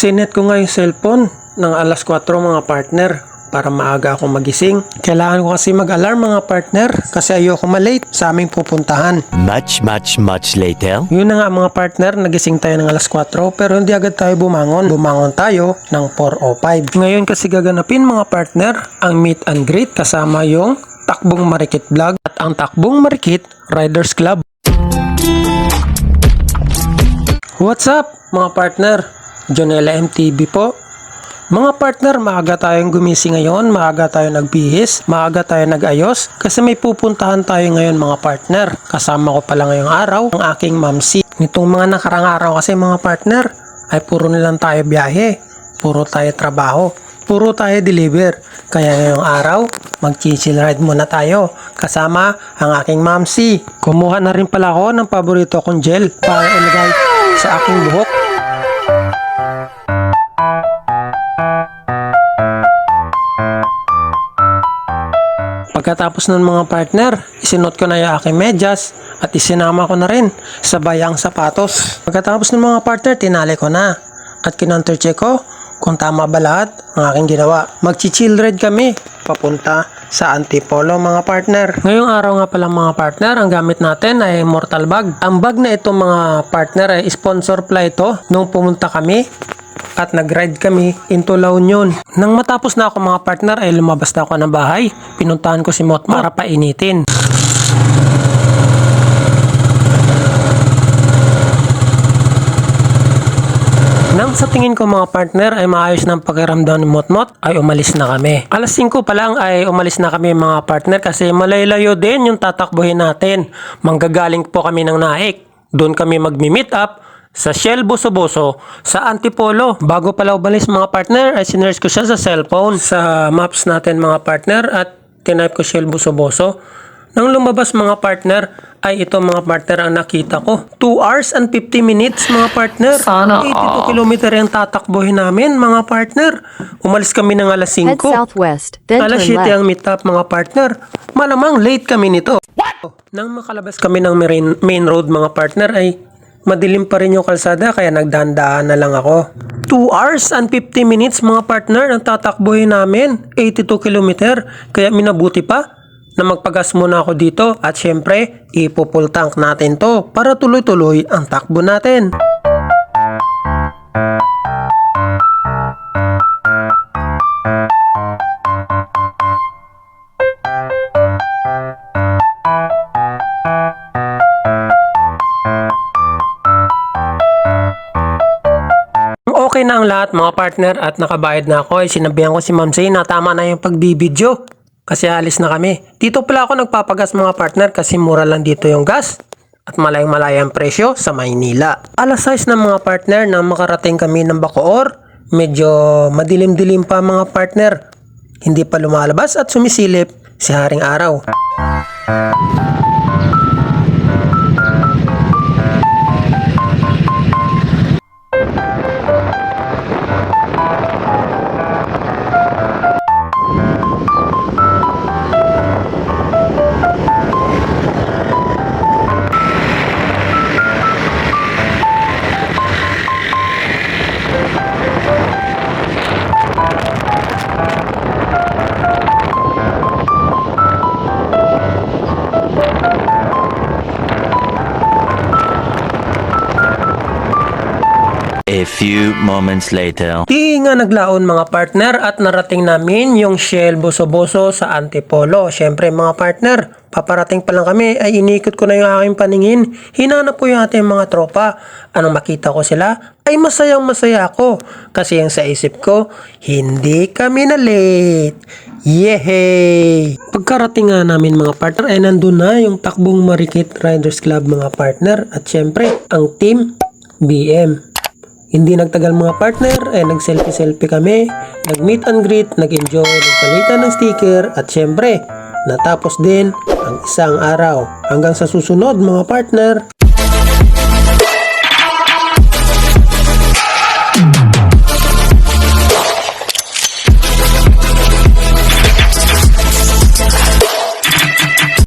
Sinet ko nga yung cellphone ng alas 4 mga partner para maaga ako magising. Kailangan ko kasi mag-alarm mga partner kasi ayoko malate sa aming pupuntahan. Much later. Yun na nga mga partner, nagising tayo ng alas 4 pero hindi agad tayo bumangon. Bumangon tayo ng 4:05. Ngayon kasi gaganapin mga partner ang meet and greet kasama yung Takbong Marikit Vlog at ang Takbong Marikit Riders Club. What's up mga partner? Jonella MTV po. Mga partner, maaga tayong gumising ngayon, maaga tayo nagbihis, maaga tayo nag-ayos kasi may pupuntahan tayo ngayon mga partner. Kasama ko pala ngayong araw ang aking mamsi. Nitong mga nakarang araw kasi mga partner ay puro nilang tayo biyahe, puro tayo trabaho, puro tayo deliver. Kaya ngayong araw, mag-chill ride muna tayo kasama ang aking mamsi. Kumuha na rin pala ako ng paborito kong gel para ilagay sa aking buhok. Pagkatapos ng mga partner, isinot ko na yung aking medyas at isinama ko na rin sa bayang sapatos. Pagkatapos ng mga partner, tinali ko na at kinontercheck ko kung tama ba lahat ang aking ginawa. Magchi-chill ride kami papunta sa Antipolo mga partner. Ngayong araw nga pala mga partner, ang gamit natin ay Mortal Bag. Ang bag na ito mga partner ay sponsor pala ito nung pumunta kami at nag-ride kami into La Union. Nang matapos na ako mga partner ay lumabas na ako ng bahay. Pinuntahan ko si Motmot para painitin. Nang sa tingin ko mga partner ay maayos ng pakiramdam ni Motmot ay umalis na kami. Alas 5 pa lang ay umalis na kami mga partner kasi malayo din yung tatakbuhin natin. Manggagaling po kami ng Naik. Doon kami magmi-meet up sa Shell Boso-Boso sa Antipolo. Bago pala umalis mga partner ay sinearch ko siya sa cellphone sa maps natin mga partner at tinype ko Shell Boso-Boso. Nang lumabas mga partner ay ito mga partner ang nakita ko. 2 hours and 50 minutes mga partner. Sana 82 kilometer yung tatakbuhin namin mga partner. Umalis kami ng alas 5. Head southwest, then Alas turn 7 left. ang meet up mga partner. Malamang late kami nito. Nang makalabas kami ng main road mga partner ay madilim pa rin yung kalsada kaya nagdaan-daan na lang ako. 2 hours and 50 minutes mga partner ang tatakbuhin namin. 82 kilometer. Kaya minabuti pa na magpagas muna ako dito at syempre ipo-full tank natin to para tuloy-tuloy ang takbo natin. Okay na ang lahat mga partner at nakabayad na ako ay sinabihan ko si Ma'am Say na tama na yung pagbibidyo kasi alis na kami. Dito pala ako nagpapagas mga partner kasi mura lang dito yung gas at malayang-malayang presyo sa Maynila. Alas 6 na mga partner na makarating kami ng Bacoor. Medyo madilim-dilim pa mga partner. Hindi pa lumalabas at sumisilip si Haring Araw. A few moments later. Di nga naglaon mga partner at narating namin yung Shell Boso-Boso sa Antipolo. Syempre mga partner, paparating pa lang kami ay inikot ko na yung aking paningin. Hinanap ko yung ating mga tropa. Anong makita ko sila ay masayang masaya ako. Kasi yung sa isip ko, hindi kami na late. Yehey! Pagkarating nga namin mga partner ay nandun na yung Takbong Marikit Riders Club mga partner. At syempre, ang team BM. Hindi nagtagal mga partner ay nag-selfie kami, nag-meet and greet, nag-enjoy, nagpalitan ng sticker at syempre, natapos din ang isang araw. Hanggang sa susunod mga partner.